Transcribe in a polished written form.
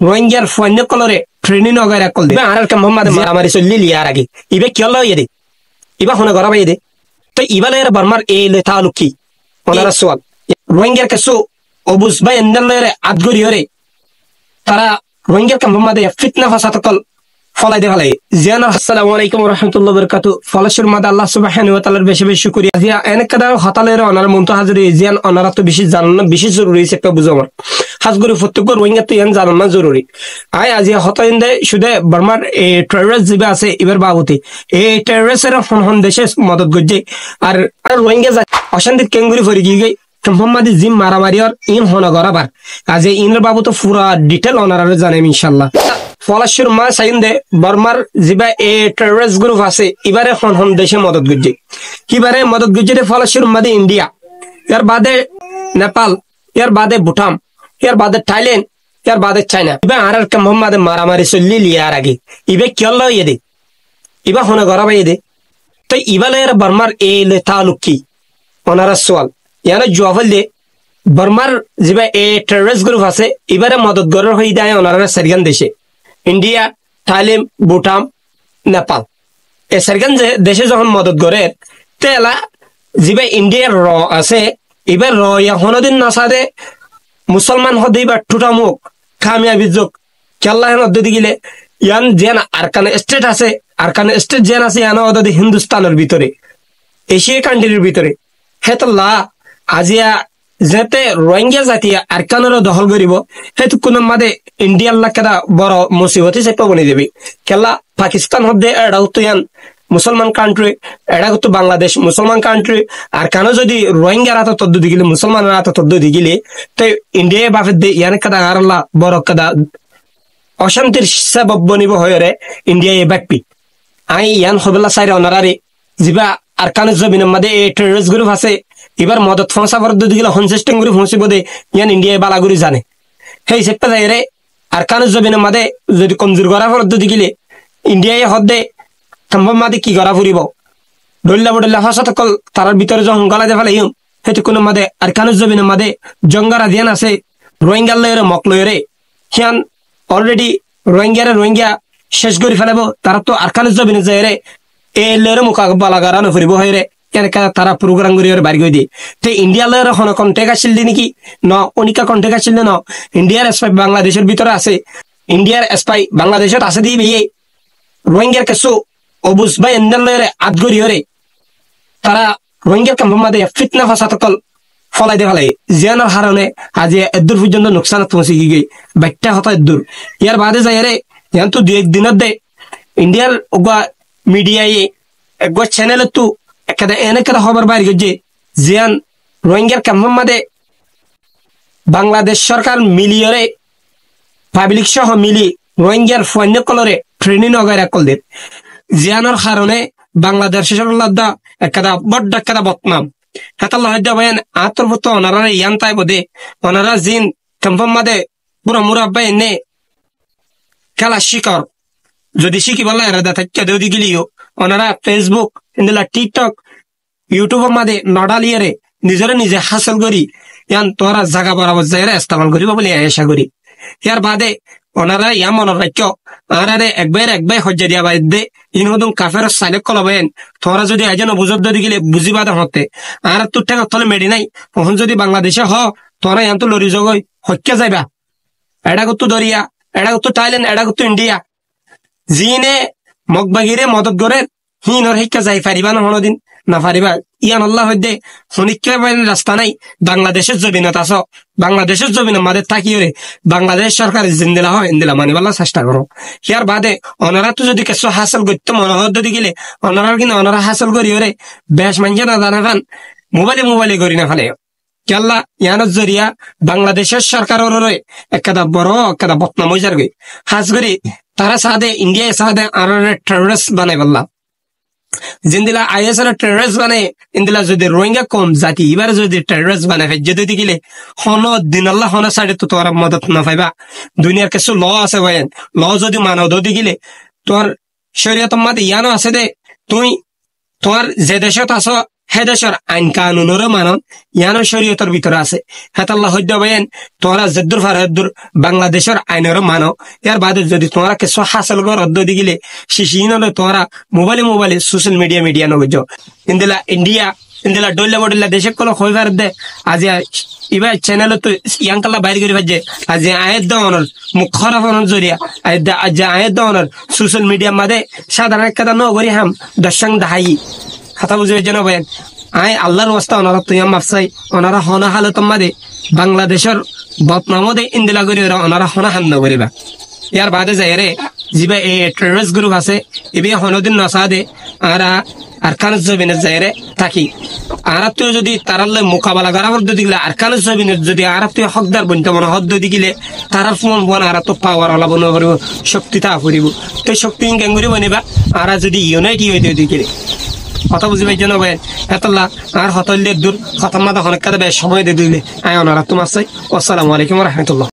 রোহিঙ্গার ফন্য কলরে training অগাইরা call দে আর কে মোহাম্মদ মারামারি চললি লিয়ার আগে ইবে কি হলো ইয়ে দে ইবা হনে গরা বাই দে তো ইবালের বর্মার এ লে তালুকি ওনারা সোয়াল রোহিঙ্গার কেসো অবুস বাই এন্দালের আদগরি হরে তারা রোহিঙ্গার কে মোহাম্মদ ফিতনা ফাসাদ কল ফলাই দে ফলাই জিয়ানা আসসালামু আলাইকুম ওয়া রাহমাতুল্লাহি ওয়া বারাকাতু ফলাশুর মাদ আল্লাহ সুবহানাহু ওয়া তাআলার বেশি বেশি শুকরিয়া জিয়া এনে কাদা হতালের অনার মন্ত হাজির জিয়ান অনারা তো বেশি জানেন না বেশি জরুরি একটা বুঝো আমার হাজগুরি ফতক রোহিঙ্গা তো ইয়ান জানেন না জরুরি আই আজি হতাইন্দে শুধু বর্মার এই টেররিস্ট জিবা আছে এবার বাবুতে এই টেররিস্টের হন দেশে মদত গজে আর রোহিঙ্গা অশান্তি কেঙ্গুরি ফরি গিয়ে মোহাম্মদ জিম মারামারিয়র ইন হন গরাবার আজ ইনের বাবু তো পুরা ডিটেল অনারা জানেন ইনশাআল্লাহ ফলাশুর মা সাইন্দে বর্মার জিবা এ টেররিস্ট গ্রুপ আছে এবারে হন দেশে মদত গজে কিবারে মদত গজে ফলাশুর মাদে ইন্ডিয়া এর বাদে নেপাল এর বাদে ভুটান এর বাদে থাইল্যান্ড এর বাদে চায়না ইবা আর কে মোহাম্মদ মারামারি চললি লিয়ার আগে ইবে কি হলো ইয়ে দে ইবা হনে গরা বাই দে তো ইবালের বর্মার এ লে তালুকি ওনারা সোয়াল ইয়ানা জওয়াল দে বর্মার জিবা এ টেররিস্ট গ্রুপ আছে এবারে মদত গরর হই দেয় ওনারা সারগান দেশে ইন্ডিয়া থাইল্যান্ড ভুটান নেপাল এ সারগান দেশে যখন মদত করে তেলা জিবা ইন্ডিয়ার র আছে এবার র ইয়া হনদিন না সাদে মুসলমান হদে বা টুটামুক কামিয়াবি যোগ কেল্লা হেন অদ্দি গিলে ইয়ান যেন আরকান স্টেট আছে আরকান স্টেট যেন আছে ইয়ান অদি হিন্দুস্তানের ভিতরে এশিয়া কান্ট্রির ভিতরে হেতল্লা আজিয়া যেতে রোহিঙ্গা জাতীয় আরকানের দখল করিব হেতু কোন মাদে ইন্ডিয়ার লাকেদা বড় মুসিবতে চেপা বনি দেবে কেল্লা পাকিস্তান হদে এড়া হতো ইয়ান মুসলমান কান্ট্রি এড়া হতো বাংলাদেশ মুসলমান কান্ট্রি আর কেন যদি রোহিঙ্গার হাতে তদ্দ দিগিলে মুসলমানের হাতে তদ্দ দিগিলে তো ইন্ডিয়া বাফের দে ইয়ান কাদা আরল্লা বড় কাদা অশান্তির সবব বনিব হয়ে রে ইন্ডিয়া এ ব্যাকপি আই ইয়ান হবেলা সাইরে অনারারে জিবা আর কান জমিনের মাদে টেররিস্ট গ্রুপ আছে এবার মদত ফংসা বরদ দিগিলে হনসিস্টেম গ্রুপ হনসি বদে ইয়ান ইন্ডিয়া বালাগুড়ি জানে হেই সেপ্পা যাই রে আর কান জমিনের মাদে যদি কমজোর করা বরদ দিগিলে ইন্ডিয়া হদে সম্ভব মাদে কি করা ফুরিব ডল্লা বডল্লা ফাঁসাত কল তার ভিতরে যখন গলা দে ফেলে হেতু কোনো মাদে আর কান জমিনের মাদে জঙ্গারা দিয়ান আছে রোহিঙ্গার লয়ের মক লয়েরে হিয়ান অলরেডি রোহিঙ্গা শেষ করে ফেলাবো তারা তো আরকান জমিনে যায় রে এ লের মোকাবেলা করানো ফুরিব হয় রে কেনকা তারা প্রোগ্রাম করি বাড়ি করে দিয়ে তো ইন্ডিয়া লের হন কন্টেক্ট আসছিল দি নাকি ন অনিকা কন্টেক্ট আসছিল ন ইন্ডিয়ার স্পাই বাংলাদেশের ভিতরে আছে ইন্ডিয়ার স্পাই বাংলাদেশত আছে দিয়ে বিয়ে রোহিঙ্গার কেসো অবুস বাই এন্দালের আদগরি হরে তারা রোহিঙ্গার মোহাম্মদ ফিতনা ফাসাদ কল ফলাই দে ফেলাই জিয়ানোর হারণে আজি এদুর পর্যন্ত নোকসানত পৌঁছে গিয়ে বাইকটা হতা এদুর ইয়ার বাদে যাই রে ইয়ান তো 2 দিনত দে ইন্ডিয়ার ওগা মিডিয়ায় একবার চ্যানেলে তো একটা এনে একটা খবর বাইর গজে জিয়ান রোহিঙ্গার মোহাম্মদে বাংলাদেশ সরকার মিলিয়রে পাবলিক সহ মিলি রোহিঙ্গার ফন্য কলরে ট্রেনিং অগাইরা কল দে জিয়ানোর কারণে বাংলাদেশের লাদা একটা বড্ড একটা বদনাম হেতাল্লাহ হদ্দাবায়ান আত্মভূত ওনারা ইয়ান তাই বদে ওনারা জিন মোহাম্মদে পুরো মুরাব্বাই নে খেলা শিকর যদি শিখি বলা এরা থাকা দেউদি গিলিও ওনারা ফেসবুক ইন্দিলা টিকটক ইউটিউবের মাদে নডালিয়ারে নিজে হাসল করি ইয়ান তোরা জাগা বরাবর যাই ইস্তেমাল করিব বলে আশা করি ইয়ার বাদে ওনারা ইয়া মনের রাখ্য আরে একবার হজ্জা দিয়া বাদ দে ইনহদুম কাফের সাইলে কলবেন তোরা যদি এজন বুঝত দি গেলে বুঝিবা দে হতে আর তোর টাকা তলে মেডি নাই তখন যদি বাংলাদেশে হ তোরা ইয়ান তো লরি জগই হত্যা যাইবা এডা কত দরিয়া এডা কত থাইল্যান্ড এডা কত ইন্ডিয়া জিনে মগবাগিরে মদত করে হিনর শিক্ষা যাই পারিবা না হনদিন না পারিবা ইয়ান আল্লাহ হইদে হনিক্ষা রাস্তা নাই বাংলাদেশের জমিনত আস বাংলাদেশের জমিন মাদের থাকিওরে বাংলাদেশ সরকার জিন্দিলা হয় ইন্দিলা মানিবাল্লা চেষ্টা করো ইয়ার বাদে অনারা তো যদি কিছু হাসল করতে মনোহর দি গেলে অনারা কিন্তু অনারা হাসল করি ওরে বেশ মানছে না জানা খান মোবাইলে করি না ফেলে কেল্লা ইয়ানোর জরিয়া বাংলাদেশের সরকারের একটা বড় একটা বদনাম হয়ে যাবে হাস করি তারা সাদে ইন্ডিয়া সাদে আর টেররিস্ট বানাই বললা জিন্দিলা আইএসএল টেররিস্ট বানাই ইন্দিলা যদি রোহিঙ্গা কম জাতি এবার যদি টেররিস্ট বানাই যদি দিলে হন দিন আল্লাহ হন সাইডে তো তোর মদত না পাইবা দুনিয়ার কিছু ল আছে ভাইন ল যদি মানব দি গেলে তোর শরীয়ত মাদে ইয়ানো আছে দে তুই তোমার যে দেশত আস হেদেশর আইন কানুনের মানন ইয়ানো শরীয়তের ভিতরে আছে হেতাল্লাহ হদ্দ বয়েন তোমরা জদ্দুর ফারদ্দুর বাংলাদেশের আইনের মানো ইয়ার বাদে যদি তোমরা কিছু হাসল কর অদ্দ দিগিলে শিশিনলে তোমরা মোবাইলে সোশ্যাল মিডিয়া নগজ ইন্ডিয়া ডল্লা বডল্লা দেশে কল হইবার দে আজি ইবা চ্যানেল তো ইয়াঙ্কাল্লা বাইরে করি ভাজে আজি আয়ের দনের মুখরা ফোনের জরিয়া আজ আয়ের দনের সোশ্যাল মিডিয়া মাদে সাধারণ একটা নগরী হাম দর্শন দাহাই কথা বুঝবে যেন বলেন আয় আল্লাহর ওয়াস্তা ওনারা তুই মাপসাই ওনারা হনা হালত মাদে বাংলাদেশের বদনামদে ইন্দিলা করি ওনারা হনা হান্ন করিবা ইয়ার বাদে যাই রে যিবা এই টেররিস্ট গ্রুপ আছে ইবে হনদিন নসাদে আরকানুস জবিনের যাই রে থাকি তুই যদি তারালে মোকাবেলা করা হদ্দ দিলে আরকানুস জবিনের যদি তুই হকদার বনতে মনে হদ্দ দিলে তারা ফোন বোন তো পাওয়ার অলাভ করিব শক্তি তা করিব তো শক্তি ইনকাম করিব নিবা যদি ইউনাইটি হইতে দিলে কথা বুঝি পাইছো না ভাই এতলা আর হতল দূর খতম মাথা অনেক কাদা সময় দিয়ে দিলে আয় ওনারা তোমার চাই আসসালামু আলাইকুম রহমতুল্লাহ।